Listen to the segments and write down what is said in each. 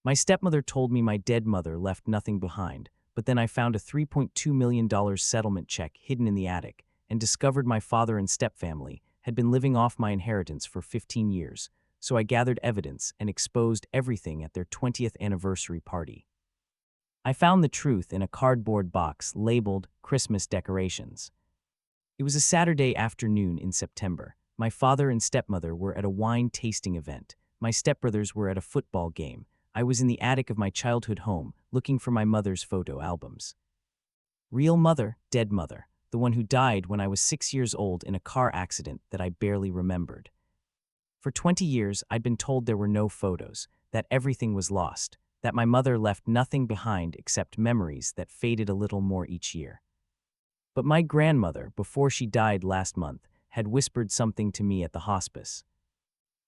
My stepmother told me my dead mother left nothing behind, but then I found a $3.2 million settlement check hidden in the attic and discovered my father and stepfamily had been living off my inheritance for 15 years, so I gathered evidence and exposed everything at their 20th anniversary party. I found the truth in a cardboard box labeled Christmas decorations. It was a Saturday afternoon in September. My father and stepmother were at a wine tasting event. My stepbrothers were at a football game. I was in the attic of my childhood home, looking for my mother's photo albums. Real mother, dead mother, the one who died when I was 6 years old in a car accident that I barely remembered. For 20 years, I'd been told there were no photos, that everything was lost, that my mother left nothing behind except memories that faded a little more each year. But my grandmother, before she died last month, had whispered something to me at the hospice.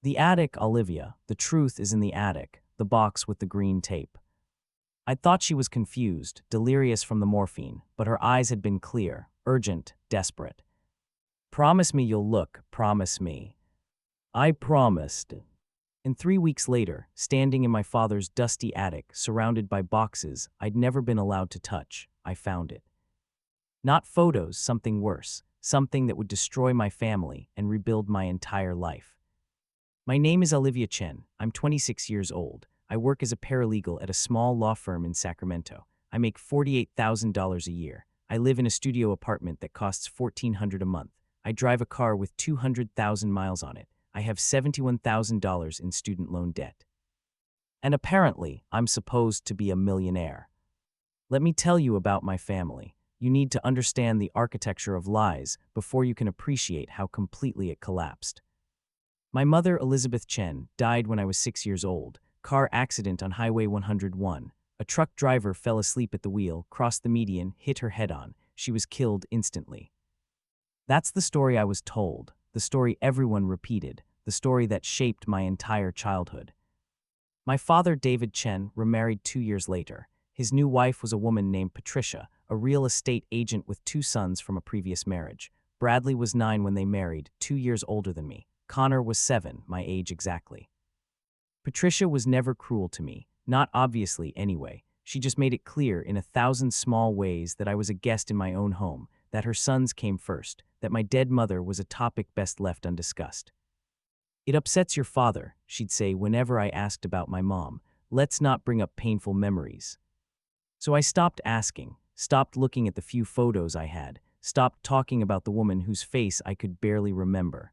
The attic, Olivia, the truth is in the attic, the box with the green tape. I thought she was confused, delirious from the morphine, but her eyes had been clear, urgent, desperate. Promise me you'll look, promise me. I promised. And 3 weeks later, standing in my father's dusty attic, surrounded by boxes I'd never been allowed to touch, I found it. Not photos, something worse, something that would destroy my family and rebuild my entire life. My name is Olivia Chen. I'm 26 years old. I work as a paralegal at a small law firm in Sacramento. I make $48,000 a year. I live in a studio apartment that costs $1,400 a month. I drive a car with 200,000 miles on it. I have $71,000 in student loan debt. And apparently, I'm supposed to be a millionaire. Let me tell you about my family. You need to understand the architecture of lies before you can appreciate how completely it collapsed. My mother, Elizabeth Chen, died when I was 6 years old. Car accident on Highway 101. A truck driver fell asleep at the wheel, crossed the median, hit her head-on. She was killed instantly. That's the story I was told, the story everyone repeated, the story that shaped my entire childhood. My father, David Chen, remarried 2 years later. His new wife was a woman named Patricia, a real estate agent with 2 sons from a previous marriage. Bradley was 9 when they married, 2 years older than me. Connor was 7, my age exactly. Patricia was never cruel to me, not obviously anyway. She just made it clear in 1,000 small ways that I was a guest in my own home, that her sons came first, that my dead mother was a topic best left undiscussed. It upsets your father, she'd say whenever I asked about my mom. Let's not bring up painful memories. So I stopped asking, stopped looking at the few photos I had, stopped talking about the woman whose face I could barely remember.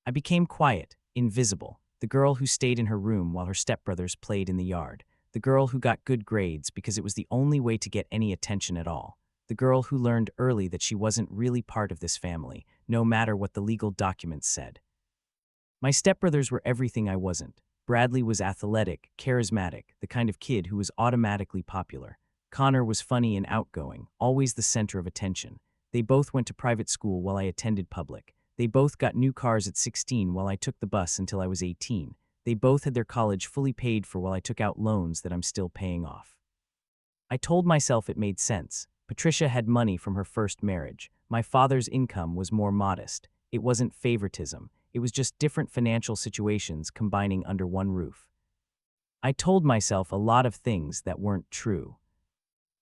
I became quiet, invisible, the girl who stayed in her room while her stepbrothers played in the yard, the girl who got good grades because it was the only way to get any attention at all, the girl who learned early that she wasn't really part of this family, no matter what the legal documents said. My stepbrothers were everything I wasn't. Bradley was athletic, charismatic, the kind of kid who was automatically popular. Connor was funny and outgoing, always the center of attention. They both went to private school while I attended public. They both got new cars at 16 while I took the bus until I was 18. They both had their college fully paid for while I took out loans that I'm still paying off. I told myself it made sense. Patricia had money from her first marriage. My father's income was more modest. It wasn't favoritism. It was just different financial situations combining under one roof. I told myself a lot of things that weren't true.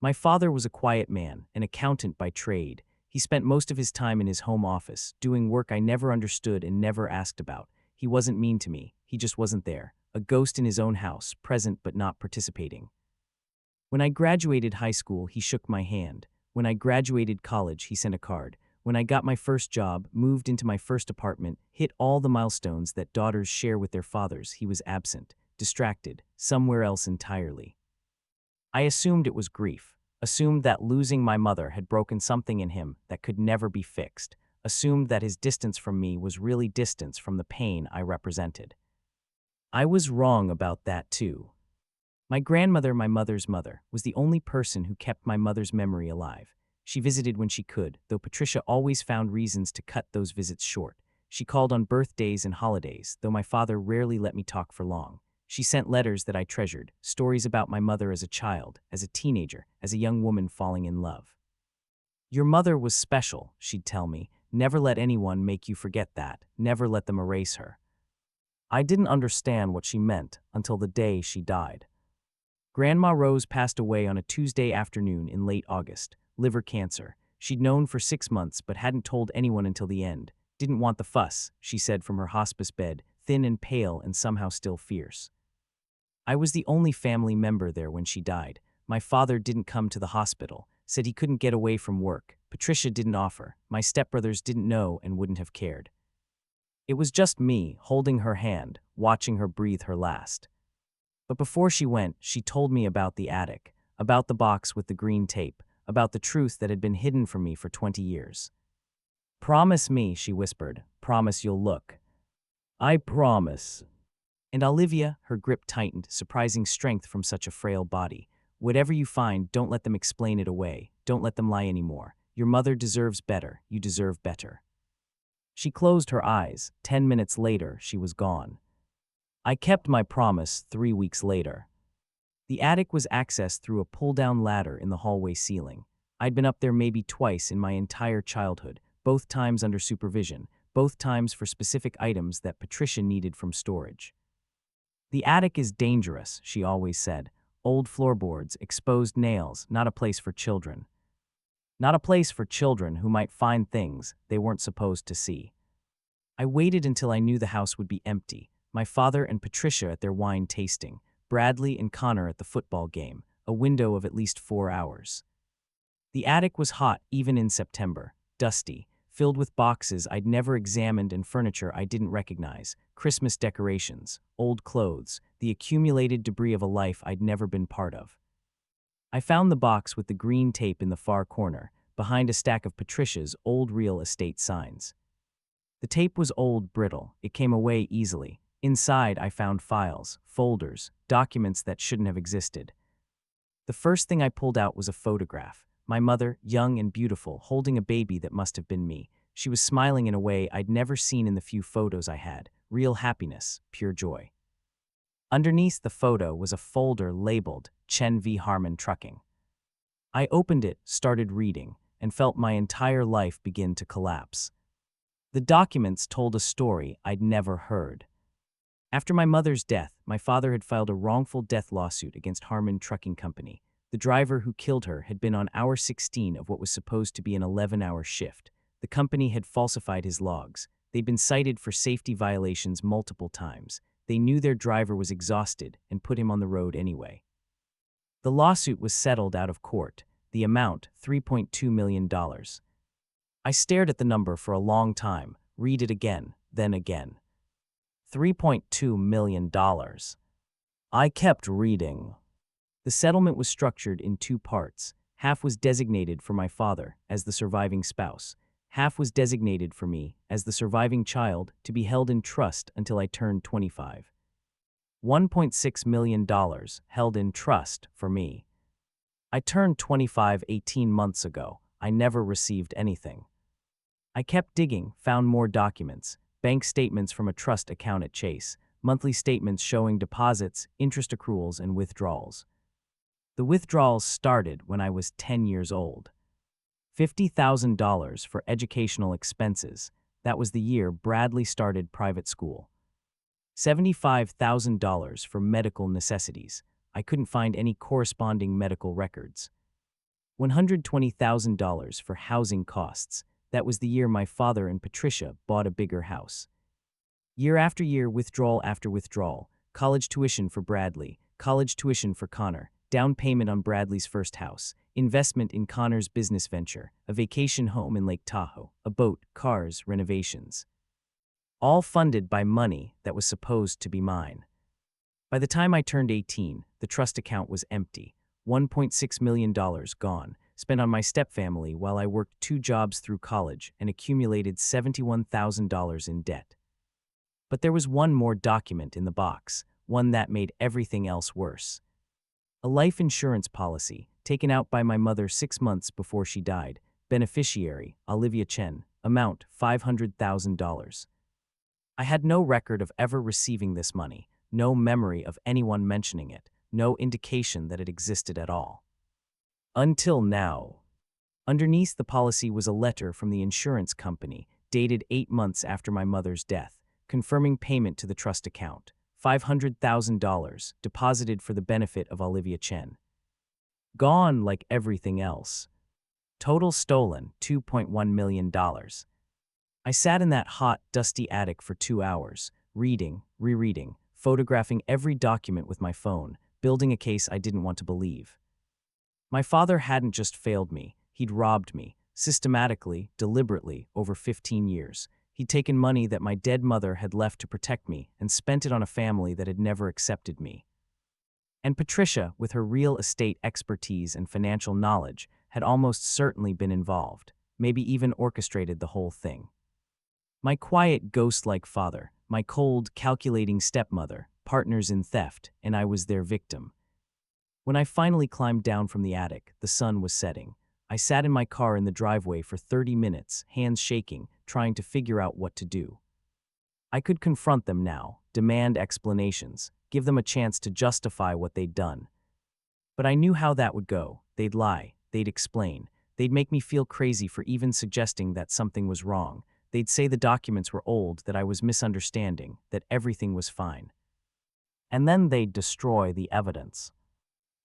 My father was a quiet man, an accountant by trade. He spent most of his time in his home office, doing work I never understood and never asked about. He wasn't mean to me, he just wasn't there. A ghost in his own house, present but not participating. When I graduated high school, he shook my hand. When I graduated college, he sent a card. When I got my first job, moved into my first apartment, hit all the milestones that daughters share with their fathers, he was absent, distracted, somewhere else entirely. I assumed it was grief. Assumed that losing my mother had broken something in him that could never be fixed, assumed that his distance from me was really distance from the pain I represented. I was wrong about that too. My grandmother, my mother's mother, was the only person who kept my mother's memory alive. She visited when she could, though Patricia always found reasons to cut those visits short. She called on birthdays and holidays, though my father rarely let me talk for long. She sent letters that I treasured, stories about my mother as a child, as a teenager, as a young woman falling in love. Your mother was special, she'd tell me. Never let anyone make you forget that. Never let them erase her. I didn't understand what she meant until the day she died. Grandma Rose passed away on a Tuesday afternoon in late August, liver cancer. She'd known for 6 months but hadn't told anyone until the end. Didn't want the fuss, she said from her hospice bed, thin and pale and somehow still fierce. I was the only family member there when she died. My father didn't come to the hospital, said he couldn't get away from work. Patricia didn't offer. My stepbrothers didn't know and wouldn't have cared. It was just me, holding her hand, watching her breathe her last. But before she went, she told me about the attic, about the box with the green tape, about the truth that had been hidden from me for 20 years. "Promise me," she whispered. "Promise you'll look." "I promise." And Olivia, her grip tightened, surprising strength from such a frail body. "Whatever you find, don't let them explain it away. Don't let them lie anymore. Your mother deserves better. You deserve better." She closed her eyes. 10 minutes later, she was gone. I kept my promise 3 weeks later. The attic was accessed through a pull-down ladder in the hallway ceiling. I'd been up there maybe twice in my entire childhood, both times under supervision, both times for specific items that Patricia needed from storage. "The attic is dangerous," she always said. "Old floorboards, exposed nails, not a place for children. Not a place for children who might find things they weren't supposed to see." I waited until I knew the house would be empty. My father and Patricia at their wine tasting, Bradley and Connor at the football game, a window of at least 4 hours. The attic was hot even in September, dusty, filled with boxes I'd never examined and furniture I didn't recognize, Christmas decorations, old clothes, the accumulated debris of a life I'd never been part of. I found the box with the green tape in the far corner, behind a stack of Patricia's old real estate signs. The tape was old, brittle. It came away easily. Inside, I found files, folders, documents that shouldn't have existed. The first thing I pulled out was a photograph. My mother, young and beautiful, holding a baby that must have been me. She was smiling in a way I'd never seen in the few photos I had. Real happiness, pure joy. Underneath the photo was a folder labeled Chen v. Harmon Trucking. I opened it, started reading, and felt my entire life begin to collapse. The documents told a story I'd never heard. After my mother's death, my father had filed a wrongful death lawsuit against Harmon Trucking Company. The driver who killed her had been on hour 16 of what was supposed to be an 11-hour shift. The company had falsified his logs. They'd been cited for safety violations multiple times. They knew their driver was exhausted and put him on the road anyway. The lawsuit was settled out of court. The amount, $3.2 million. I stared at the number for a long time, read it again, then again. $3.2 million. I kept reading. The settlement was structured in 2 parts. Half was designated for my father as the surviving spouse. Half was designated for me as the surviving child to be held in trust until I turned 25. $1.6 million held in trust for me. I turned 25 18 months ago. I never received anything. I kept digging, found more documents, bank statements from a trust account at Chase, monthly statements showing deposits, interest accruals, and withdrawals. The withdrawals started when I was 10 years old. $50,000 for educational expenses. That was the year Bradley started private school. $75,000 for medical necessities. I couldn't find any corresponding medical records. $120,000 for housing costs. That was the year my father and Patricia bought a bigger house. Year after year, withdrawal after withdrawal. College tuition for Bradley, college tuition for Connor, down payment on Bradley's first house, investment in Connor's business venture, a vacation home in Lake Tahoe, a boat, cars, renovations. All funded by money that was supposed to be mine. By the time I turned 18, the trust account was empty. $1.6 million gone, spent on my stepfamily while I worked 2 jobs through college and accumulated $71,000 in debt. But there was one more document in the box, one that made everything else worse. A life insurance policy, taken out by my mother 6 months before she died. Beneficiary, Olivia Chen. Amount, $500,000. I had no record of ever receiving this money, no memory of anyone mentioning it, no indication that it existed at all. Until now. Underneath the policy was a letter from the insurance company, dated 8 months after my mother's death, confirming payment to the trust account, $500,000 deposited for the benefit of Olivia Chen. Gone like everything else. Total stolen, $2.1 million. I sat in that hot, dusty attic for 2 hours, reading, rereading, photographing every document with my phone, building a case I didn't want to believe. My father hadn't just failed me, he'd robbed me, systematically, deliberately, over 15 years. He'd taken money that my dead mother had left to protect me and spent it on a family that had never accepted me. And Patricia, with her real estate expertise and financial knowledge, had almost certainly been involved, maybe even orchestrated the whole thing. My quiet, ghost-like father, my cold, calculating stepmother, partners in theft, and I was their victim. When I finally climbed down from the attic, the sun was setting. I sat in my car in the driveway for 30 minutes, hands shaking, trying to figure out what to do. I could confront them now, demand explanations, give them a chance to justify what they'd done. But I knew how that would go. They'd lie, they'd explain, they'd make me feel crazy for even suggesting that something was wrong. They'd say the documents were old, that I was misunderstanding, that everything was fine. And then they'd destroy the evidence.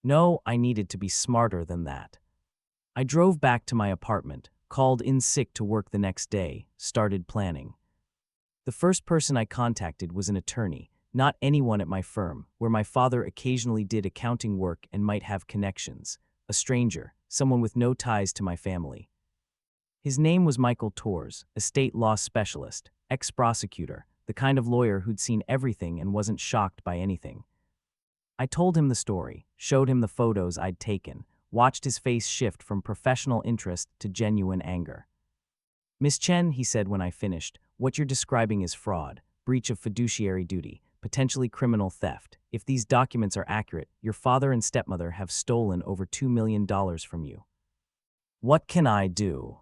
No, I needed to be smarter than that. I drove back to my apartment, called in sick to work the next day, started planning. The first person I contacted was an attorney, not anyone at my firm, where my father occasionally did accounting work and might have connections. A stranger, someone with no ties to my family. His name was Michael Torres, estate law specialist, ex-prosecutor, the kind of lawyer who'd seen everything and wasn't shocked by anything. I told him the story, showed him the photos I'd taken, watched his face shift from professional interest to genuine anger. "Miss Chen," he said when I finished, "what you're describing is fraud, breach of fiduciary duty, potentially criminal theft. If these documents are accurate, your father and stepmother have stolen over $2 million from you. What can I do?"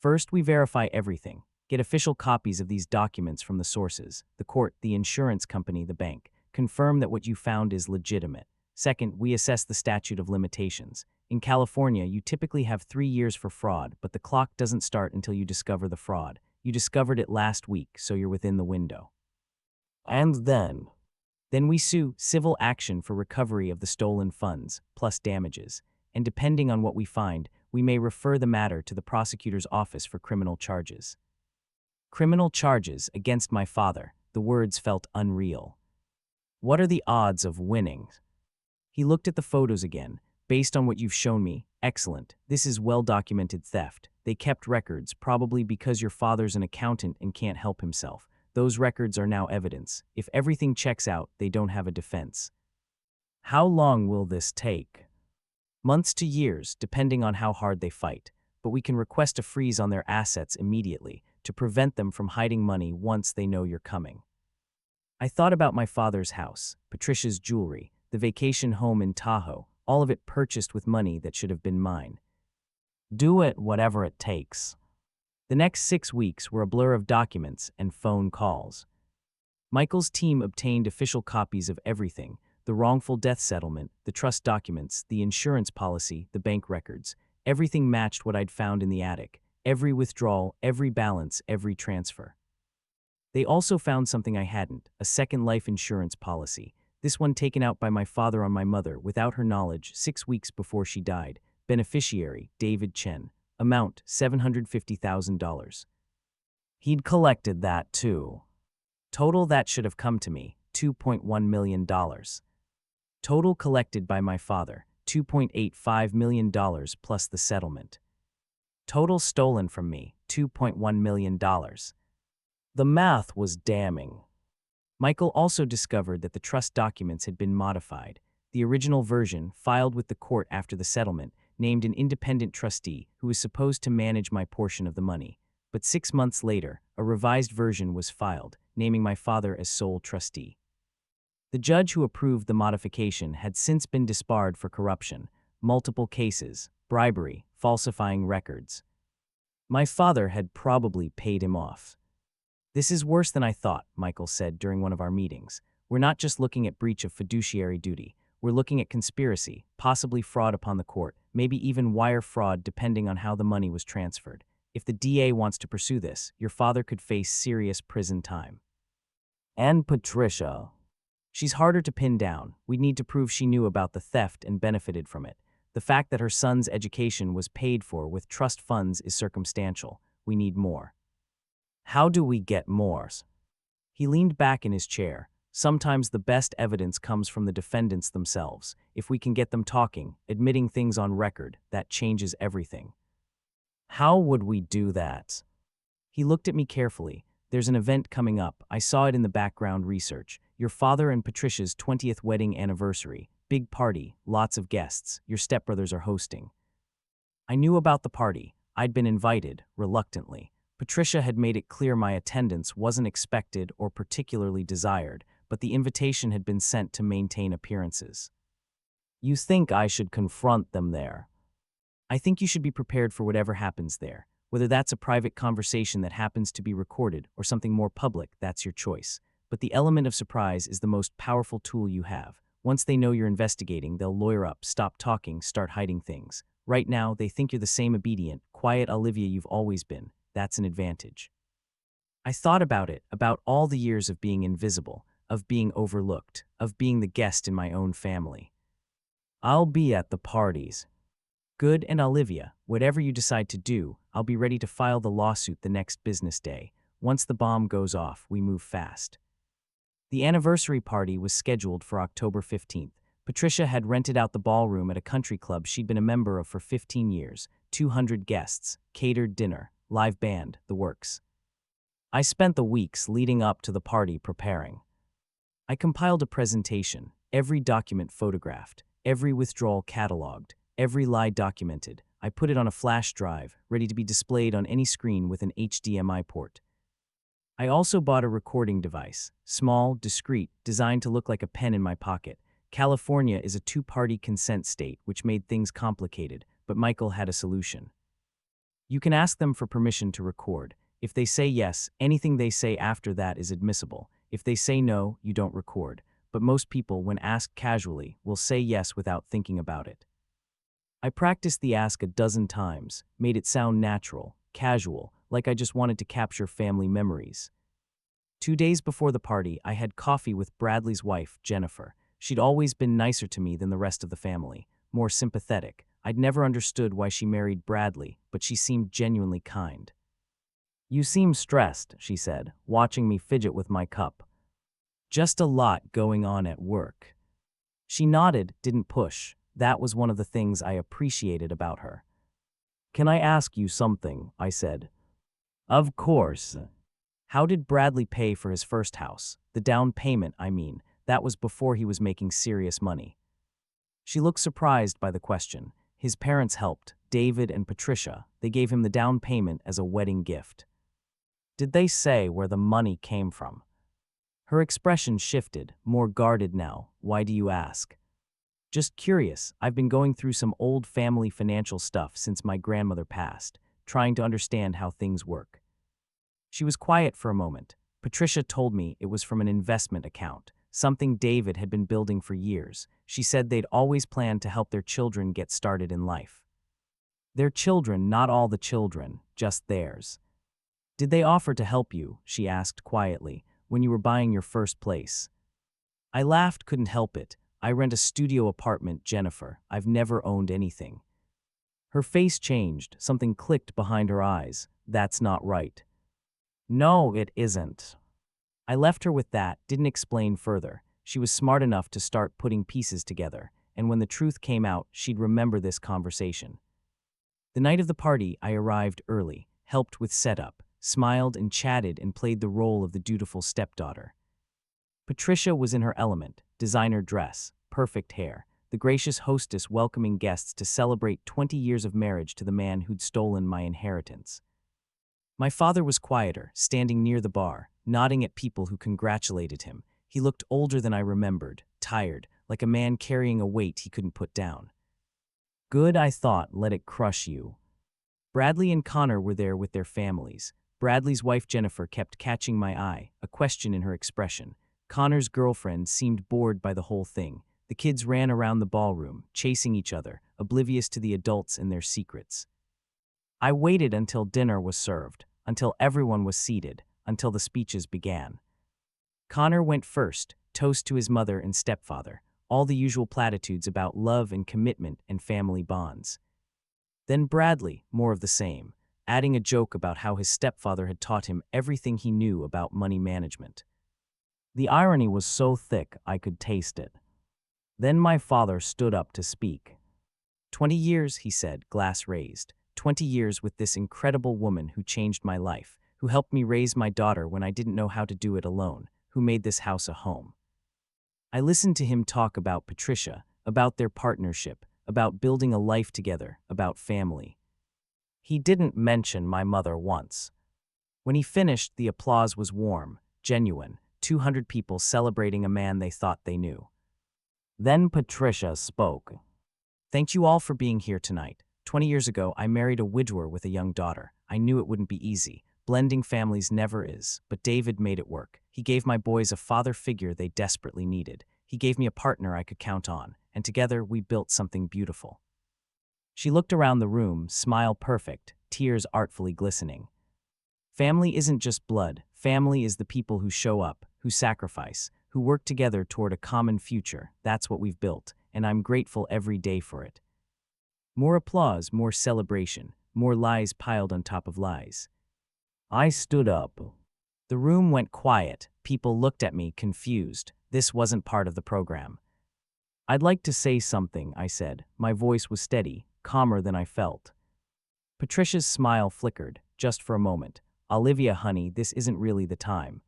First, we verify everything. Get official copies of these documents from the sources, the court, the insurance company, the bank. Confirm that what you found is legitimate. Second, we assess the statute of limitations. In California, you typically have 3 years for fraud, but the clock doesn't start until you discover the fraud. You discovered it last week, so you're within the window. And then we sue, civil action for recovery of the stolen funds, plus damages. And depending on what we find, we may refer the matter to the prosecutor's office for criminal charges. Criminal charges against my father. The words felt unreal. What are the odds of winning? He looked at the photos again. Based on what you've shown me, excellent. This is well-documented theft. They kept records, probably because your father's an accountant and can't help himself. Those records are now evidence. If everything checks out, they don't have a defense. How long will this take? Months to years, depending on how hard they fight. But we can request a freeze on their assets immediately to prevent them from hiding money once they know you're coming. I thought about my father's house, Patricia's jewelry, the vacation home in Tahoe, all of it purchased with money that should have been mine. Do it whatever it takes. The next 6 weeks were a blur of documents and phone calls. Michael's team obtained official copies of everything: the wrongful death settlement, the trust documents, the insurance policy, the bank records. Everything matched what I'd found in the attic. Every withdrawal, every balance, every transfer. They also found something I hadn't, a second life insurance policy. This one taken out by my father on my mother without her knowledge 6 weeks before she died. Beneficiary, David Chen. Amount, $750,000. He'd collected that too. Total that should have come to me, $2.1 million. Total collected by my father, $2.85 million plus the settlement. Total stolen from me, $2.1 million. The math was damning. Michael also discovered that the trust documents had been modified. The original version, filed with the court after the settlement, named an independent trustee who was supposed to manage my portion of the money. But 6 months later, a revised version was filed, naming my father as sole trustee. The judge who approved the modification had since been disbarred for corruption, multiple cases, bribery, falsifying records. My father had probably paid him off. "This is worse than I thought," Michael said during one of our meetings. "We're not just looking at breach of fiduciary duty. We're looking at conspiracy, possibly fraud upon the court, maybe even wire fraud depending on how the money was transferred. If the DA wants to pursue this, your father could face serious prison time." And Patricia. She's harder to pin down. We'd need to prove she knew about the theft and benefited from it. The fact that her son's education was paid for with trust funds is circumstantial. We need more. How do we get more? He leaned back in his chair. Sometimes the best evidence comes from the defendants themselves. If we can get them talking, admitting things on record, that changes everything. How would we do that? He looked at me carefully. There's an event coming up. I saw it in the background research. Your father and Patricia's 20th wedding anniversary. Big party, lots of guests. Your stepbrothers are hosting. I knew about the party. I'd been invited, reluctantly. Patricia had made it clear my attendance wasn't expected or particularly desired, but the invitation had been sent to maintain appearances. You think I should confront them there? I think you should be prepared for whatever happens there. Whether that's a private conversation that happens to be recorded or something more public, that's your choice. But the element of surprise is the most powerful tool you have. Once they know you're investigating, they'll lawyer up, stop talking, start hiding things. Right now, they think you're the same obedient, quiet Olivia you've always been. That's an advantage. I thought about it, about all the years of being invisible, of being overlooked, of being the guest in my own family. I'll be at the parties. Good, and Olivia, whatever you decide to do, I'll be ready to file the lawsuit the next business day. Once the bomb goes off, we move fast. The anniversary party was scheduled for October 15th. Patricia had rented out the ballroom at a country club she'd been a member of for 15 years, 200 guests, catered dinner, live band, the works. I spent the weeks leading up to the party preparing. I compiled a presentation, every document photographed, every withdrawal cataloged, every lie documented. I put it on a flash drive, ready to be displayed on any screen with an HDMI port. I also bought a recording device, small, discreet, designed to look like a pen in my pocket. California is a two-party consent state, which made things complicated, but Michael had a solution. You can ask them for permission to record. If they say yes, anything they say after that is admissible. If they say no, you don't record. But most people, when asked casually, will say yes without thinking about it. I practiced the ask a dozen times, made it sound natural, casual, like I just wanted to capture family memories. 2 days before the party, I had coffee with Bradley's wife, Jennifer. She'd always been nicer to me than the rest of the family, more sympathetic. I'd never understood why she married Bradley, but she seemed genuinely kind. You seem stressed, she said, watching me fidget with my cup. Just a lot going on at work. She nodded, didn't push. That was one of the things I appreciated about her. Can I ask you something? I said. Of course. How did Bradley pay for his first house? The down payment, I mean. That was before he was making serious money. She looked surprised by the question. His parents helped, David and Patricia. They gave him the down payment as a wedding gift. Did they say where the money came from? Her expression shifted, more guarded now. Why do you ask? Just curious. I've been going through some old family financial stuff since my grandmother passed, trying to understand how things work. She was quiet for a moment. Patricia told me it was from an investment account, something David had been building for years. She said they'd always planned to help their children get started in life. Their children, not all the children, just theirs. Did they offer to help you, she asked quietly, when you were buying your first place? I laughed, couldn't help it. I rent a studio apartment, Jennifer. I've never owned anything. Her face changed. Something clicked behind her eyes. That's not right. No, it isn't. I left her with that, didn't explain further. She was smart enough to start putting pieces together, and when the truth came out, she'd remember this conversation. The night of the party, I arrived early, helped with setup, smiled and chatted and played the role of the dutiful stepdaughter. Patricia was in her element, designer dress, perfect hair, the gracious hostess welcoming guests to celebrate 20 years of marriage to the man who'd stolen my inheritance. My father was quieter, standing near the bar, nodding at people who congratulated him. He looked older than I remembered, tired, like a man carrying a weight he couldn't put down. Good, I thought, let it crush you. Bradley and Connor were there with their families. Bradley's wife Jennifer kept catching my eye, a question in her expression. Connor's girlfriend seemed bored by the whole thing. The kids ran around the ballroom, chasing each other, oblivious to the adults and their secrets. I waited until dinner was served, until everyone was seated, until the speeches began. Connor went first, toast to his mother and stepfather, all the usual platitudes about love and commitment and family bonds. Then Bradley, more of the same, adding a joke about how his stepfather had taught him everything he knew about money management. The irony was so thick I could taste it. Then my father stood up to speak. 20 years, he said, glass raised. 20 years with this incredible woman who changed my life, who helped me raise my daughter when I didn't know how to do it alone, who made this house a home. I listened to him talk about Patricia, about their partnership, about building a life together, about family. He didn't mention my mother once. When he finished, the applause was warm, genuine, 200 people celebrating a man they thought they knew. Then Patricia spoke. Thank you all for being here tonight. 20 years ago, I married a widower with a young daughter. I knew it wouldn't be easy. Blending families never is, but David made it work. He gave my boys a father figure they desperately needed. He gave me a partner I could count on, and together we built something beautiful. She looked around the room, smile perfect, tears artfully glistening. Family isn't just blood. Family is the people who show up, who sacrifice, who work together toward a common future. That's what we've built, and I'm grateful every day for it. More applause, more celebration, more lies piled on top of lies. I stood up. The room went quiet. People looked at me, confused. This wasn't part of the program. I'd like to say something, I said. My voice was steady, calmer than I felt. Patricia's smile flickered, just for a moment. Olivia, honey, this isn't really the time.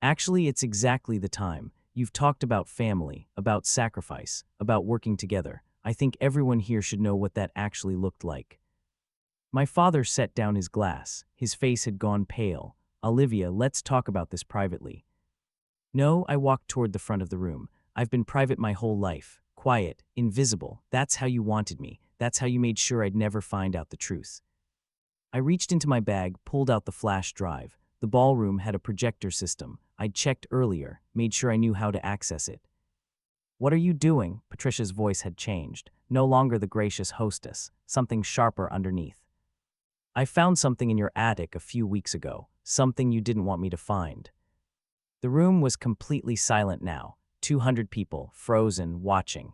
Actually, it's exactly the time. You've talked about family, about sacrifice, about working together. I think everyone here should know what that actually looked like. My father set down his glass. His face had gone pale. Olivia, let's talk about this privately. No, I walked toward the front of the room. I've been private my whole life. Quiet, invisible. That's how you wanted me. That's how you made sure I'd never find out the truth. I reached into my bag, pulled out the flash drive. The ballroom had a projector system. I'd checked earlier, made sure I knew how to access it. What are you doing? Patricia's voice had changed. No longer the gracious hostess, something sharper underneath. I found something in your attic a few weeks ago, something you didn't want me to find. The room was completely silent now, 200 people, frozen, watching.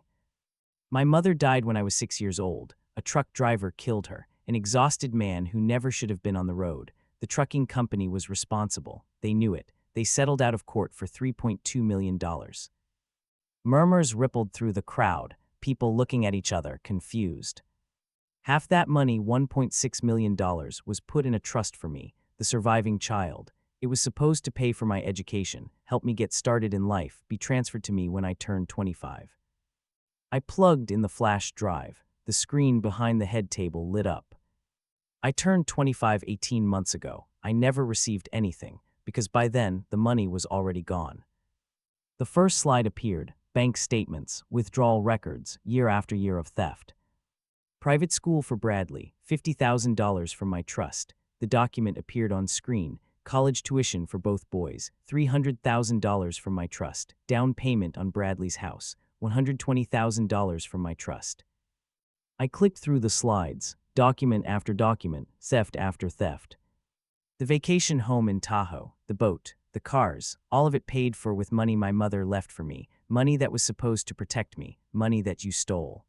My mother died when I was 6 years old. A truck driver killed her, an exhausted man who never should have been on the road. The trucking company was responsible. They knew it. They settled out of court for $3.2 million. Murmurs rippled through the crowd, people looking at each other, confused. Half that money, $1.6 million, was put in a trust for me, the surviving child. It was supposed to pay for my education, help me get started in life, be transferred to me when I turned 25. I plugged in the flash drive. The screen behind the head table lit up. I turned 25 18 months ago. I never received anything, because by then, the money was already gone. The first slide appeared, bank statements, withdrawal records, year after year of theft. Private school for Bradley, $50,000 from my trust. The document appeared on screen. College tuition for both boys, $300,000 from my trust. Down payment on Bradley's house, $120,000 from my trust. I clicked through the slides, document after document, theft after theft. The vacation home in Tahoe, the boat, the cars, all of it paid for with money my mother left for me, money that was supposed to protect me, money that you stole.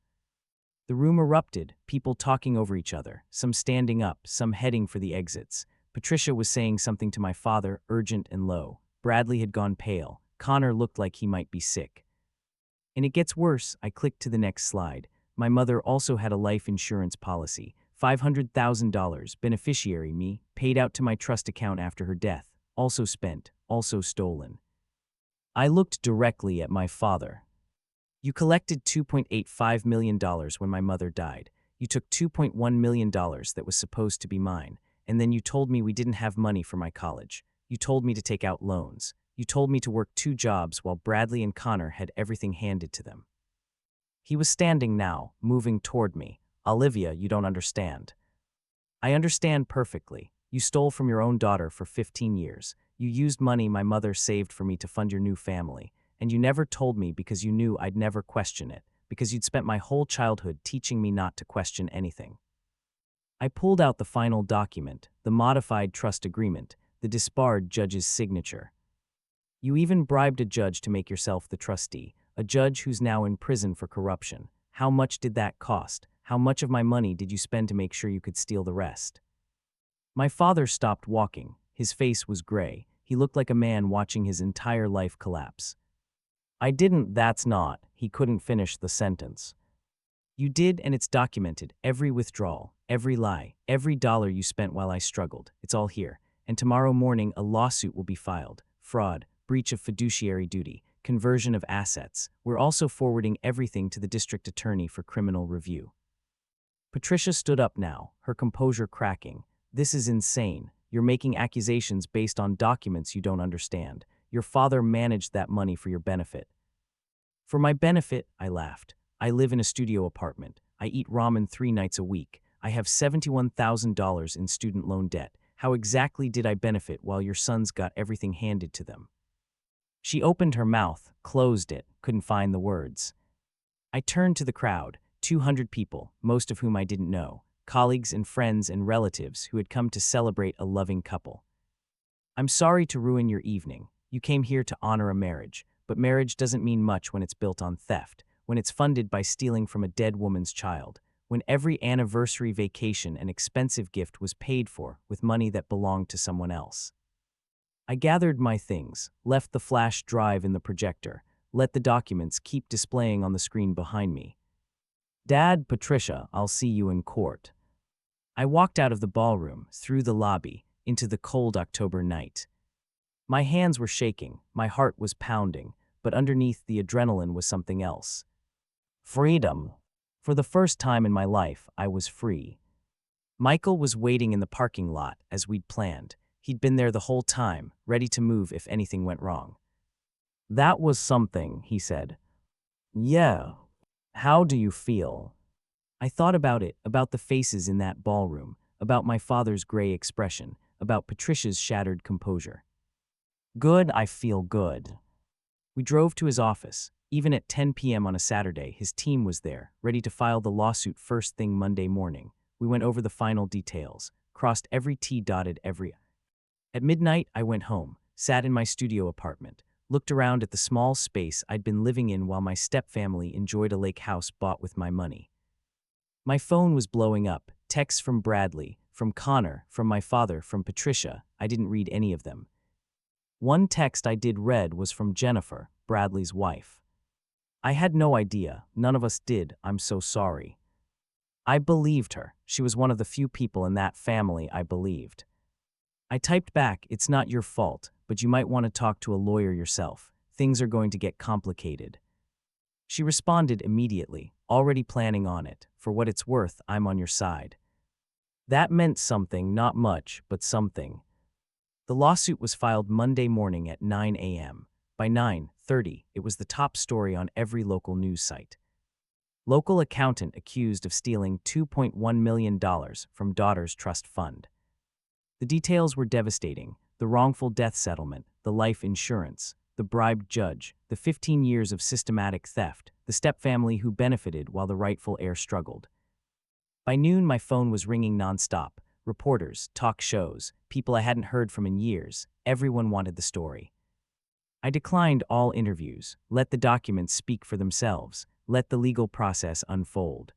The room erupted, people talking over each other, some standing up, some heading for the exits. Patricia was saying something to my father, urgent and low. Bradley had gone pale. Connor looked like he might be sick. And it gets worse. I clicked to the next slide. My mother also had a life insurance policy, $500,000, beneficiary me, paid out to my trust account after her death, also spent, also stolen. I looked directly at my father. You collected $2.85 million when my mother died. You took $2.1 million that was supposed to be mine, and then you told me we didn't have money for my college. You told me to take out loans. You told me to work 2 jobs while Bradley and Connor had everything handed to them. He was standing now, moving toward me. Olivia, you don't understand. I understand perfectly. You stole from your own daughter for 15 years. You used money my mother saved for me to fund your new family. And you never told me because you knew I'd never question it, because you'd spent my whole childhood teaching me not to question anything. I pulled out the final document, the modified trust agreement, the disbarred judge's signature. You even bribed a judge to make yourself the trustee, a judge who's now in prison for corruption. How much did that cost? How much of my money did you spend to make sure you could steal the rest?" My father stopped walking. His face was gray. He looked like a man watching his entire life collapse. "I didn't, that's not." He couldn't finish the sentence. "You did, and it's documented. Every withdrawal, every lie, every dollar you spent while I struggled. It's all here. And tomorrow morning, a lawsuit will be filed. Fraud, breach of fiduciary duty, conversion of assets. We're also forwarding everything to the district attorney for criminal review." Patricia stood up now, her composure cracking. "This is insane. You're making accusations based on documents you don't understand. Your father managed that money for your benefit." "For my benefit," I laughed. "I live in a studio apartment. I eat ramen 3 nights a week. I have $71,000 in student loan debt. How exactly did I benefit while your sons got everything handed to them?" She opened her mouth, closed it, couldn't find the words. I turned to the crowd, 200 people, most of whom I didn't know, colleagues and friends and relatives who had come to celebrate a loving couple. "I'm sorry to ruin your evening. You came here to honor a marriage, but marriage doesn't mean much when it's built on theft, when it's funded by stealing from a dead woman's child, when every anniversary vacation and expensive gift was paid for with money that belonged to someone else." I gathered my things, left the flash drive in the projector, let the documents keep displaying on the screen behind me. "Dad, Patricia, I'll see you in court." I walked out of the ballroom, through the lobby, into the cold October night. My hands were shaking, my heart was pounding, but underneath the adrenaline was something else. Freedom. For the first time in my life, I was free. Michael was waiting in the parking lot as we'd planned. He'd been there the whole time, ready to move if anything went wrong. "That was something," he said. "Yeah. How do you feel?" I thought about it, about the faces in that ballroom, about my father's gray expression, about Patricia's shattered composure. "Good, I feel good." We drove to his office. Even at 10 p.m. on a Saturday, his team was there, ready to file the lawsuit first thing Monday morning. We went over the final details, crossed every T, dotted every I. At midnight, I went home, sat in my studio apartment, looked around at the small space I'd been living in while my stepfamily enjoyed a lake house bought with my money. My phone was blowing up, texts from Bradley, from Connor, from my father, from Patricia. I didn't read any of them. One text I did read was from Jennifer, Bradley's wife. "I had no idea. None of us did. I'm so sorry." I believed her. She was one of the few people in that family I believed. I typed back, "It's not your fault, but you might want to talk to a lawyer yourself. Things are going to get complicated." She responded immediately, "Already planning on it. For what it's worth, I'm on your side." That meant something, not much, but something. The lawsuit was filed Monday morning at 9 a.m. By 9:30, it was the top story on every local news site. Local accountant accused of stealing $2.1 million from daughter's trust fund. The details were devastating: the wrongful death settlement, the life insurance, the bribed judge, the 15 years of systematic theft, the stepfamily who benefited while the rightful heir struggled. By noon, my phone was ringing nonstop. Reporters, talk shows, people I hadn't heard from in years. Everyone wanted the story. I declined all interviews, let the documents speak for themselves, let the legal process unfold.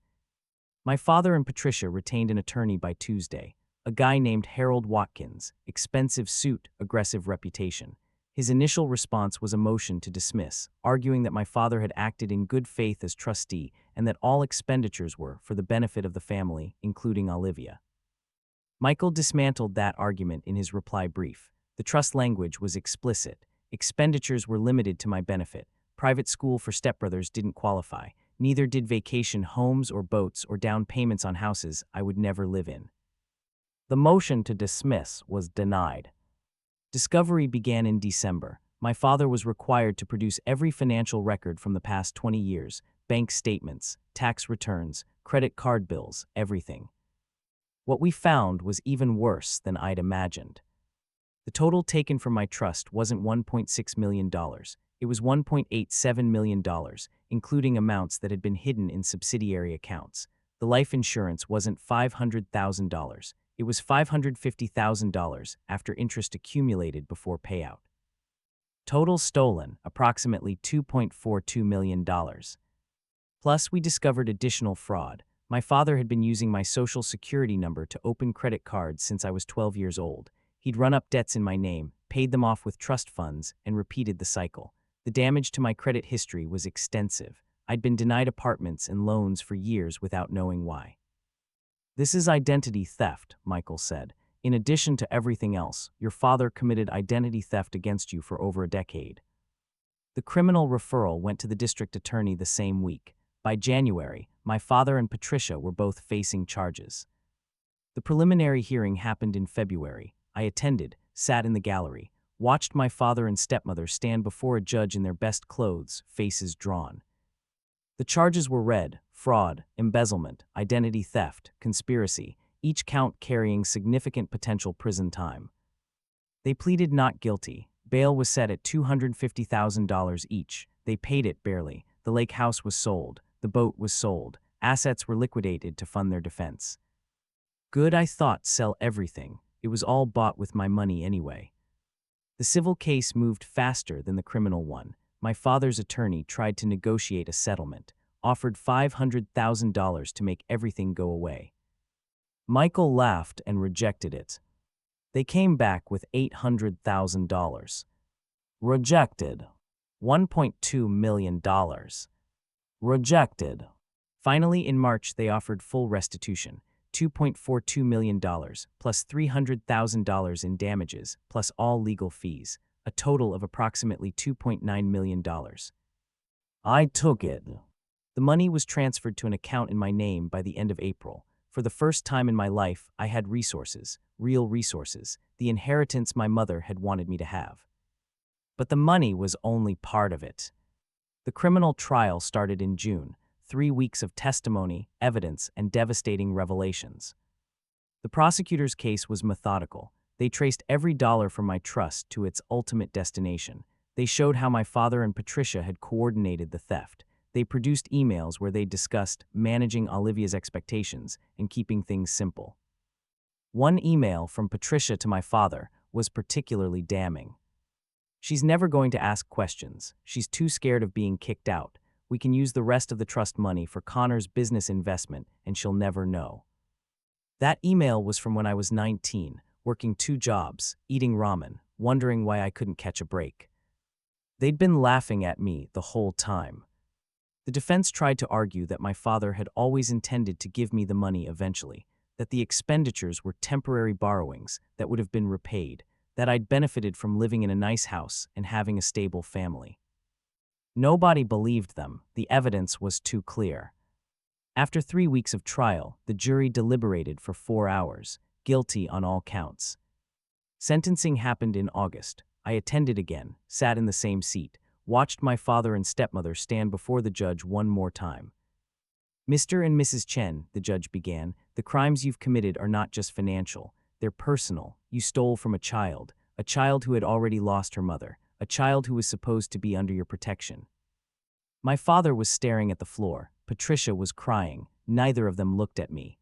My father and Patricia retained an attorney by Tuesday, a guy named Harold Watkins, expensive suit, aggressive reputation. His initial response was a motion to dismiss, arguing that my father had acted in good faith as trustee and that all expenditures were for the benefit of the family, including Olivia. Michael dismantled that argument in his reply brief. The trust language was explicit. Expenditures were limited to my benefit. Private school for stepbrothers didn't qualify. Neither did vacation homes or boats or down payments on houses I would never live in. The motion to dismiss was denied. Discovery began in December. My father was required to produce every financial record from the past 20 years, bank statements, tax returns, credit card bills, everything. What we found was even worse than I'd imagined. The total taken from my trust wasn't $1.6 million. It was $1.87 million, including amounts that had been hidden in subsidiary accounts. The life insurance wasn't $500,000. It was $550,000 after interest accumulated before payout. Total stolen, approximately $2.42 million. Plus, we discovered additional fraud. My father had been using my social security number to open credit cards since I was 12 years old. He'd run up debts in my name, paid them off with trust funds, and repeated the cycle. The damage to my credit history was extensive. I'd been denied apartments and loans for years without knowing why. This is identity theft, Michael said. In addition to everything else, your father committed identity theft against you for over a decade. The criminal referral went to the district attorney the same week. By January, my father and Patricia were both facing charges. The preliminary hearing happened in February. I attended, sat in the gallery, watched my father and stepmother stand before a judge in their best clothes, faces drawn. The charges were read: fraud, embezzlement, identity theft, conspiracy, each count carrying significant potential prison time. They pleaded not guilty. Bail was set at $250,000 each. They paid it barely. The lake house was sold. The boat was sold. Assets were liquidated to fund their defense. Good, I thought, sell everything. It was all bought with my money anyway. The civil case moved faster than the criminal one. My father's attorney tried to negotiate a settlement, offered $500,000 to make everything go away. Michael laughed and rejected it. They came back with $800,000. Rejected. $1.2 million. Rejected. Finally, in March, they offered full restitution, $2.42 million, plus $300,000 in damages, plus all legal fees, a total of approximately $2.9 million. I took it. The money was transferred to an account in my name by the end of April. For the first time in my life, I had resources, real resources, the inheritance my mother had wanted me to have. But the money was only part of it. The criminal trial started in June, 3 weeks of testimony, evidence, and devastating revelations. The prosecutor's case was methodical. They traced every dollar from my trust to its ultimate destination. They showed how my father and Patricia had coordinated the theft. They produced emails where they discussed managing Olivia's expectations and keeping things simple. One email from Patricia to my father was particularly damning. She's never going to ask questions. She's too scared of being kicked out. We can use the rest of the trust money for Connor's business investment, and she'll never know. That email was from when I was 19, working 2 jobs, eating ramen, wondering why I couldn't catch a break. They'd been laughing at me the whole time. The defense tried to argue that my father had always intended to give me the money eventually, that the expenditures were temporary borrowings that would have been repaid, that I'd benefited from living in a nice house and having a stable family. Nobody believed them. The evidence was too clear. After 3 weeks of trial, the jury deliberated for 4 hours, guilty on all counts. Sentencing happened in August. I attended again, sat in the same seat, watched my father and stepmother stand before the judge one more time. Mr. and Mrs. Chen, the judge began, the crimes you've committed are not just financial. They're personal. You stole from a child who had already lost her mother, a child who was supposed to be under your protection. My father was staring at the floor. Patricia was crying. Neither of them looked at me.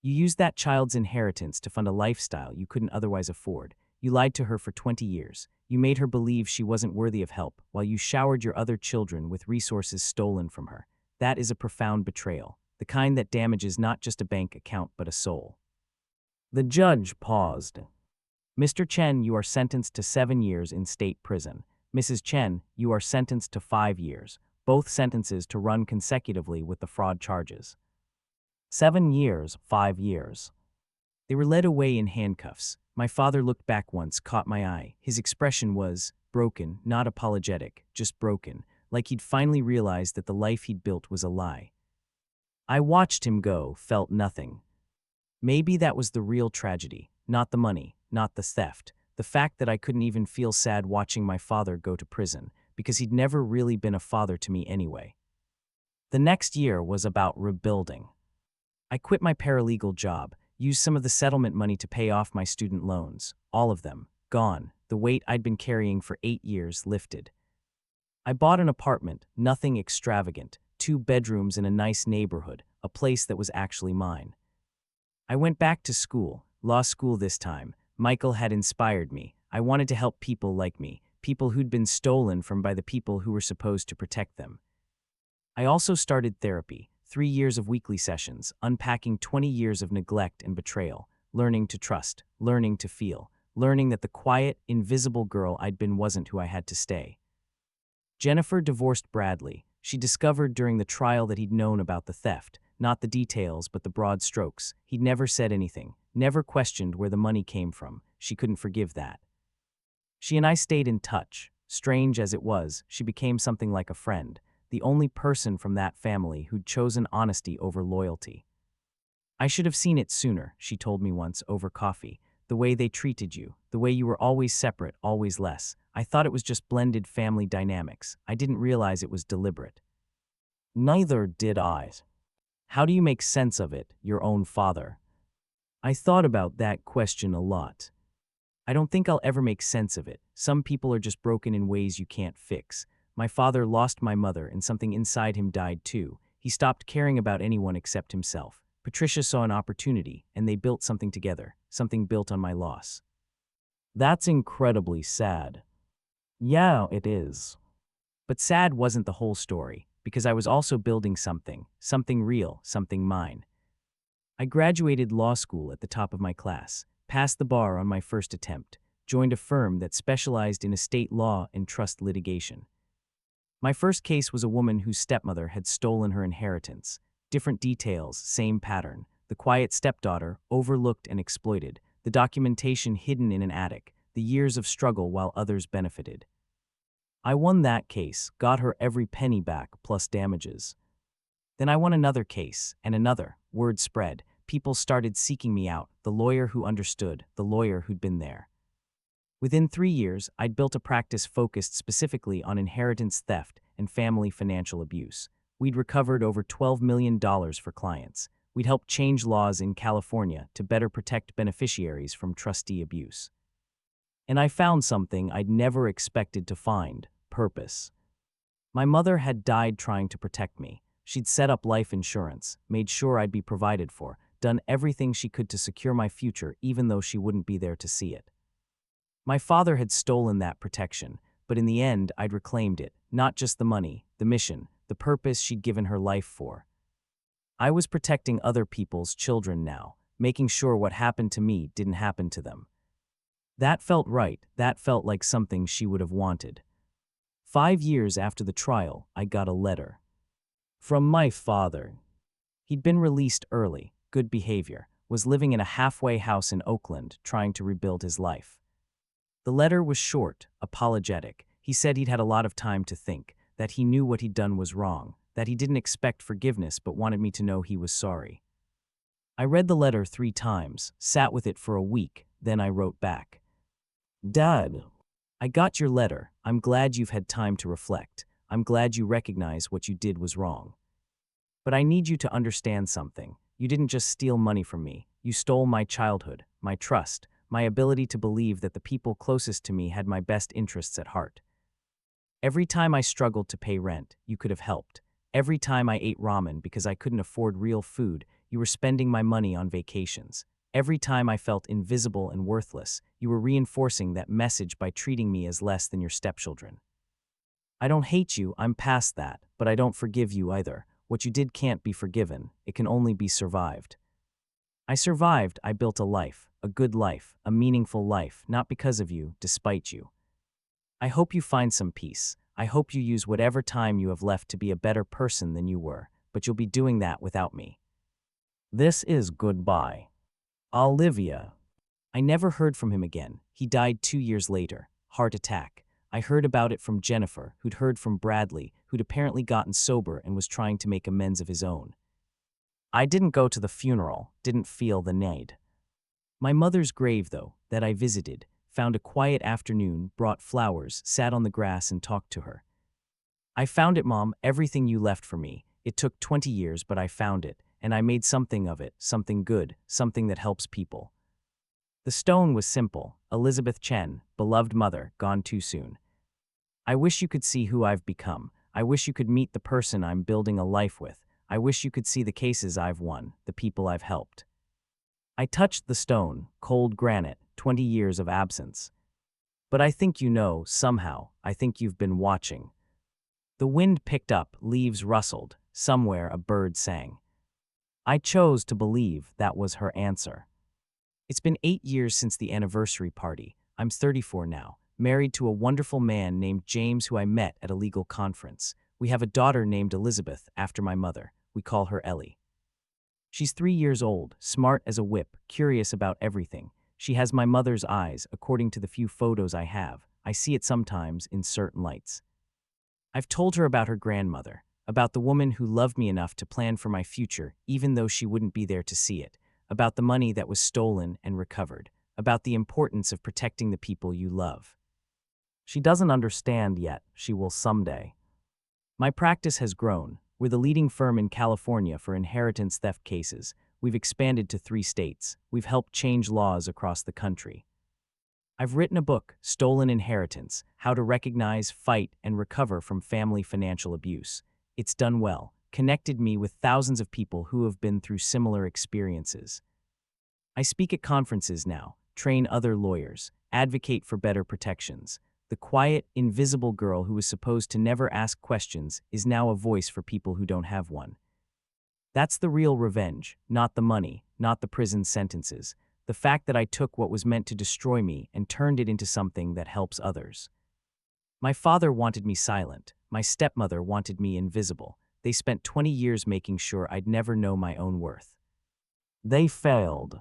You used that child's inheritance to fund a lifestyle you couldn't otherwise afford. You lied to her for 20 years. You made her believe she wasn't worthy of help, while you showered your other children with resources stolen from her. That is a profound betrayal, the kind that damages not just a bank account but a soul. The judge paused. Mr. Chen, you are sentenced to 7 years in state prison. Mrs. Chen, you are sentenced to 5 years, both sentences to run consecutively with the fraud charges. 7 years, 5 years. They were led away in handcuffs. My father looked back once, caught my eye. His expression was broken, not apologetic, just broken, like he'd finally realized that the life he'd built was a lie. I watched him go, felt nothing. Maybe that was the real tragedy, not the money, not the theft, the fact that I couldn't even feel sad watching my father go to prison, because he'd never really been a father to me anyway. The next year was about rebuilding. I quit my paralegal job, used some of the settlement money to pay off my student loans, all of them, gone, the weight I'd been carrying for 8 years lifted. I bought an apartment, nothing extravagant, 2 bedrooms in a nice neighborhood, a place that was actually mine. I went back to school, law school this time. Michael had inspired me. I wanted to help people like me, people who'd been stolen from by the people who were supposed to protect them. I also started therapy, 3 years of weekly sessions, unpacking 20 years of neglect and betrayal, learning to trust, learning to feel, learning that the quiet, invisible girl I'd been wasn't who I had to stay. Jennifer divorced Bradley. She discovered during the trial that he'd known about the theft, not the details but the broad strokes. He'd never said anything, never questioned where the money came from. She couldn't forgive that. She and I stayed in touch. Strange as it was, she became something like a friend, the only person from that family who'd chosen honesty over loyalty. I should have seen it sooner, she told me once over coffee. The way they treated you, the way you were always separate, always less. I thought it was just blended family dynamics. I didn't realize it was deliberate. Neither did I. How do you make sense of it, your own father? I thought about that question a lot. I don't think I'll ever make sense of it. Some people are just broken in ways you can't fix. My father lost my mother and something inside him died too. He stopped caring about anyone except himself. Patricia saw an opportunity, and they built something together, something built on my loss. That's incredibly sad. Yeah, it is. But sad wasn't the whole story, because I was also building something real, something mine. I graduated law school at the top of my class, passed the bar on my first attempt, joined a firm that specialized in estate law and trust litigation. My first case was a woman whose stepmother had stolen her inheritance. Different details, same pattern. The quiet stepdaughter, overlooked and exploited. The documentation hidden in an attic. The years of struggle while others benefited. I won that case, got her every penny back plus damages. Then I won another case, and another. Word spread. People started seeking me out. The lawyer who understood, the lawyer who'd been there. Within 3 years, I'd built a practice focused specifically on inheritance theft and family financial abuse. We'd recovered over $12 million for clients. We'd helped change laws in California to better protect beneficiaries from trustee abuse. And I found something I'd never expected to find: purpose. My mother had died trying to protect me. She'd set up life insurance, made sure I'd be provided for, done everything she could to secure my future even though she wouldn't be there to see it. My father had stolen that protection, but in the end I'd reclaimed it, not just the money, the mission, the purpose she'd given her life for. I was protecting other people's children now, making sure what happened to me didn't happen to them. That felt right, that felt like something she would have wanted. 5 years after the trial, I got a letter. From my father. He'd been released early, good behavior, was living in a halfway house in Oakland, trying to rebuild his life. The letter was short, apologetic. He said he'd had a lot of time to think, that he knew what he'd done was wrong, that he didn't expect forgiveness but wanted me to know he was sorry. I read the letter 3 times, sat with it for a week, then I wrote back. Dad, I got your letter. I'm glad you've had time to reflect. I'm glad you recognize what you did was wrong. But I need you to understand something. You didn't just steal money from me. You stole my childhood, my trust, my ability to believe that the people closest to me had my best interests at heart. Every time I struggled to pay rent, you could have helped. Every time I ate ramen because I couldn't afford real food, you were spending my money on vacations. Every time I felt invisible and worthless, you were reinforcing that message by treating me as less than your stepchildren. I don't hate you, I'm past that, but I don't forgive you either. What you did can't be forgiven, it can only be survived. I survived, I built a life, a good life, a meaningful life, not because of you, despite you. I hope you find some peace. I hope you use whatever time you have left to be a better person than you were, but you'll be doing that without me. This is goodbye. Olivia. I never heard from him again. He died 2 years later. Heart attack. I heard about it from Jennifer, who'd heard from Bradley, who'd apparently gotten sober and was trying to make amends of his own. I didn't go to the funeral, didn't feel the need. My mother's grave, though, that I visited, found a quiet afternoon, brought flowers, sat on the grass and talked to her. I found it, Mom, everything you left for me. It took 20 years, but I found it, and I made something of it, something good, something that helps people. The stone was simple. Elizabeth Chen, beloved mother, gone too soon. I wish you could see who I've become. I wish you could meet the person I'm building a life with. I wish you could see the cases I've won, the people I've helped. I touched the stone, cold granite, 20 years of absence. But I think you know, somehow, I think you've been watching. The wind picked up, leaves rustled, somewhere a bird sang. I chose to believe that was her answer. It's been 8 years since the anniversary party. I'm 34 now, married to a wonderful man named James who I met at a legal conference. We have a daughter named Elizabeth, after my mother. We call her Ellie. She's 3 years old, smart as a whip, curious about everything. She has my mother's eyes, according to the few photos I have. I see it sometimes in certain lights. I've told her about her grandmother, about the woman who loved me enough to plan for my future, even though she wouldn't be there to see it, about the money that was stolen and recovered, about the importance of protecting the people you love. She doesn't understand yet. She will someday. My practice has grown. We're the leading firm in California for inheritance theft cases. We've expanded to 3 states. We've helped change laws across the country. I've written a book, Stolen Inheritance: How to Recognize, Fight, and Recover from Family Financial Abuse. It's done well, connected me with thousands of people who have been through similar experiences. I speak at conferences now, train other lawyers, advocate for better protections. The quiet, invisible girl who was supposed to never ask questions is now a voice for people who don't have one. That's the real revenge, not the money, not the prison sentences. The fact that I took what was meant to destroy me and turned it into something that helps others. My father wanted me silent. My stepmother wanted me invisible. They spent 20 years making sure I'd never know my own worth. They failed.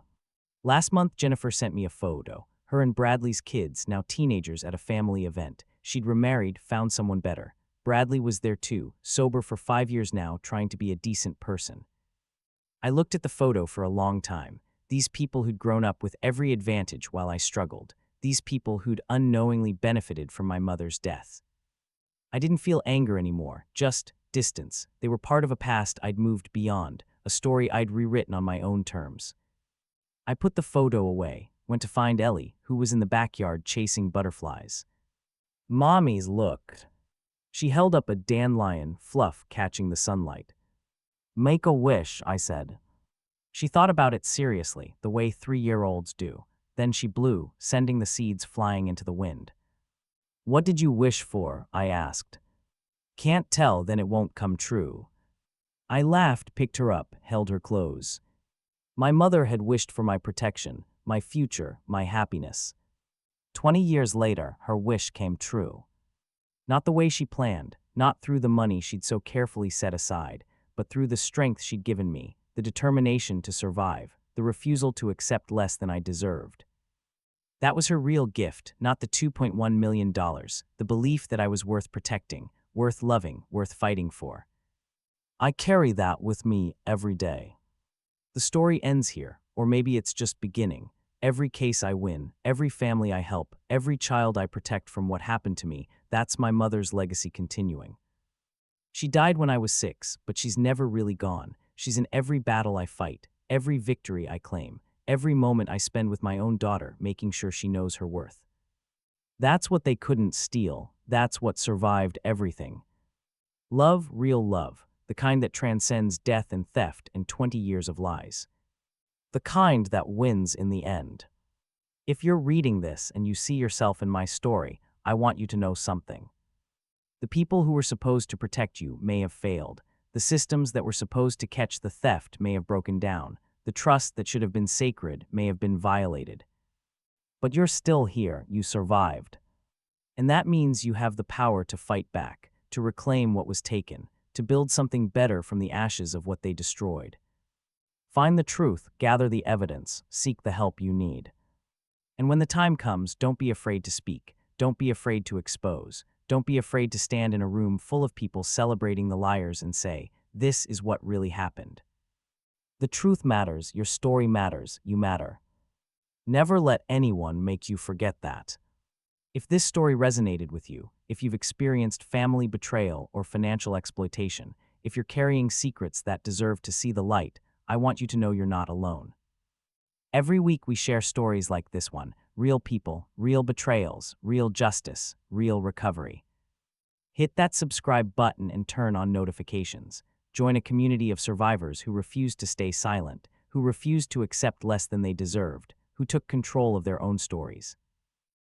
Last month, Jennifer sent me a photo. Her and Bradley's kids, now teenagers, at a family event. She'd remarried, found someone better. Bradley was there too, sober for 5 years now, trying to be a decent person. I looked at the photo for a long time. These people who'd grown up with every advantage while I struggled. These people who'd unknowingly benefited from my mother's death. I didn't feel anger anymore, just distance. They were part of a past I'd moved beyond, a story I'd rewritten on my own terms. I put the photo away, went to find Ellie, who was in the backyard chasing butterflies. Mommy's looked. She held up a dandelion, fluff catching the sunlight. Make a wish, I said. She thought about it seriously, the way 3-year-olds do. Then she blew, sending the seeds flying into the wind. What did you wish for? I asked. Can't tell, then it won't come true. I laughed, picked her up, held her close. My mother had wished for my protection, my future, my happiness. 20 years later, her wish came true. Not the way she planned, not through the money she'd so carefully set aside, but through the strength she'd given me, the determination to survive, the refusal to accept less than I deserved. That was her real gift, not the $2.1 million, the belief that I was worth protecting, worth loving, worth fighting for. I carry that with me every day. The story ends here, or maybe it's just beginning. Every case I win, every family I help, every child I protect from what happened to me, that's my mother's legacy continuing. She died when I was 6, but she's never really gone. She's in every battle I fight, every victory I claim, every moment I spend with my own daughter, making sure she knows her worth. That's what they couldn't steal. That's what survived everything. Love, real love, the kind that transcends death and theft and 20 years of lies. The kind that wins in the end. If you're reading this and you see yourself in my story, I want you to know something. The people who were supposed to protect you may have failed. The systems that were supposed to catch the theft may have broken down. The trust that should have been sacred may have been violated. But you're still here, you survived. And that means you have the power to fight back, to reclaim what was taken, to build something better from the ashes of what they destroyed. Find the truth, gather the evidence, seek the help you need. And when the time comes, don't be afraid to speak. Don't be afraid to expose. Don't be afraid to stand in a room full of people celebrating the liars and say, this is what really happened. The truth matters, your story matters, you matter. Never let anyone make you forget that. If this story resonated with you, if you've experienced family betrayal or financial exploitation, if you're carrying secrets that deserve to see the light, I want you to know you're not alone. Every week we share stories like this one, real people, real betrayals, real justice, real recovery. Hit that subscribe button and turn on notifications. Join a community of survivors who refused to stay silent, who refused to accept less than they deserved, who took control of their own stories.